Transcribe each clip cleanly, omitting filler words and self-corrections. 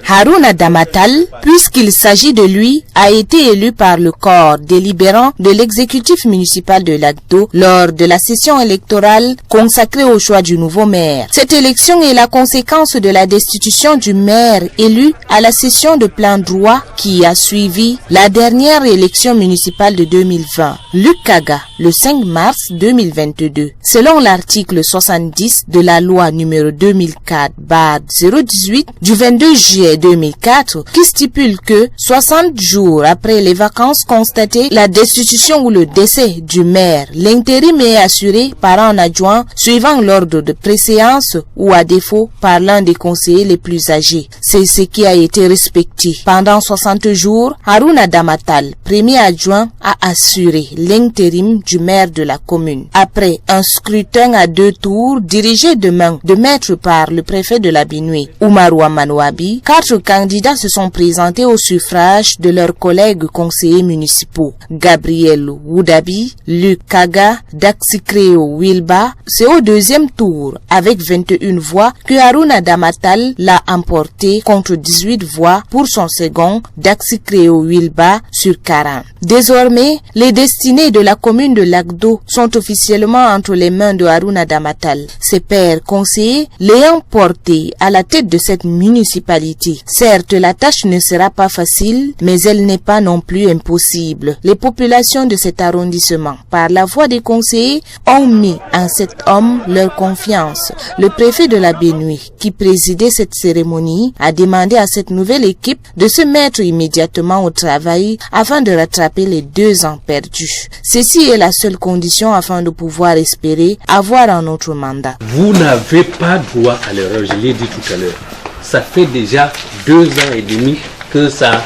Harouna Damatal, puisqu'il s'agit de lui, a été élu par le corps délibérant de l'exécutif municipal de Lagdo lors de la session électorale consacrée au choix du nouveau maire. Cette élection est la conséquence de la destitution du maire élu à la session de plein droit qui a suivi la dernière élection municipale de 2020. Luc Kaga, le 5 mars 2022. Selon l'article 70 de la loi numéro 2004/018 du 22 juillet 2004 qui stipule que 60 jours après les vacances constatées, la destitution ou le décès du maire, l'intérim est assuré par un adjoint suivant l'ordre de préséance ou à défaut par l'un des conseillers les plus âgés. C'est ce qui a été respecté. Pendant 60 jours, Harouna Damatal, premier adjoint, a assuré l'intérim du maire de la commune. Après un scrutin à 2 tours dirigé de main de maître par le préfet de la Benue, Oumarou Amanouabi, 4 candidats se sont présentés au suffrage de leurs collègues conseillers municipaux. Gabriel Woudabi, Luc Kaga, Daxikreo Wilba, c'est au deuxième tour, avec 21 voix, que Harouna Damatal l'a emporté contre 18 voix pour son second, Daxikreo Wilba, sur 40. Désormais, les destinées de la commune de Lagdo sont officiellement entre les mains de Harouna Damatal. Ses pairs conseillers l'ayant porté à la tête de cette municipalité. Certes, la tâche ne sera pas facile, mais elle n'est pas non plus impossible. Les populations de cet arrondissement, par la voix des conseillers, ont mis en cet homme leur confiance. Le préfet de la Benue, qui présidait cette cérémonie, a demandé à cette nouvelle équipe de se mettre immédiatement au travail afin de rattraper les 2 ans perdus. Ceci est la seule condition afin de pouvoir espérer avoir un autre mandat. Vous n'avez pas droit à l'erreur, je l'ai dit tout à l'heure. Ça fait déjà 2 ans et demi que ça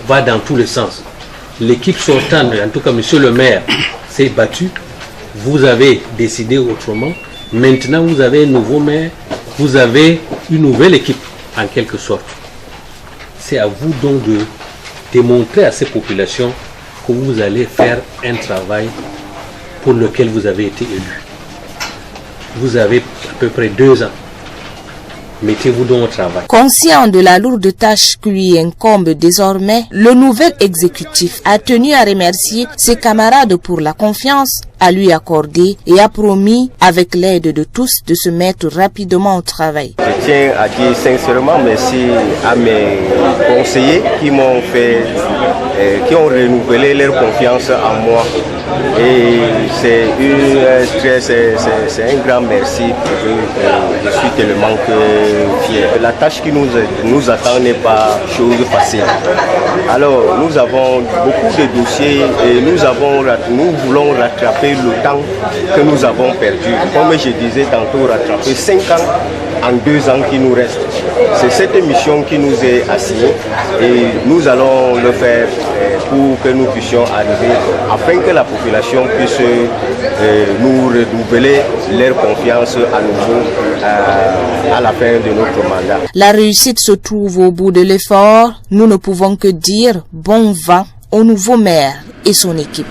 va dans tous les sens. L'équipe sortante, en tout cas monsieur le maire, s'est battu. Vous avez décidé autrement. Maintenant vous avez un nouveau maire, vous avez une nouvelle équipe en quelque sorte. C'est à vous donc de démontrer à ces populations que vous allez faire un travail pour lequel vous avez été élu. Vous avez à peu près 2 ans. Mettez-vous donc au travail. Conscient de la lourde tâche qui lui incombe désormais, le nouvel exécutif a tenu à remercier ses camarades pour la confiance à lui accorder et a promis, avec l'aide de tous, de se mettre rapidement au travail. Je tiens à dire sincèrement merci à mes conseillers qui m'ont fait, qui ont renouvelé leur confiance en moi. Et c'est un grand merci pour eux. Je suis tellement fier. La tâche qui nous attend n'est pas chose facile. Alors nous avons beaucoup de dossiers et nous voulons rattraper le temps que nous avons perdu. Comme je disais tantôt, rattraper 5 ans en 2 ans qui nous restent. C'est cette mission qui nous est assignée et nous allons le faire pour que nous puissions arriver afin que la population puisse nous renouveler leur confiance à nouveau à la fin de notre mandat. La réussite se trouve au bout de l'effort. Nous ne pouvons que dire bon vent au nouveau maire et son équipe.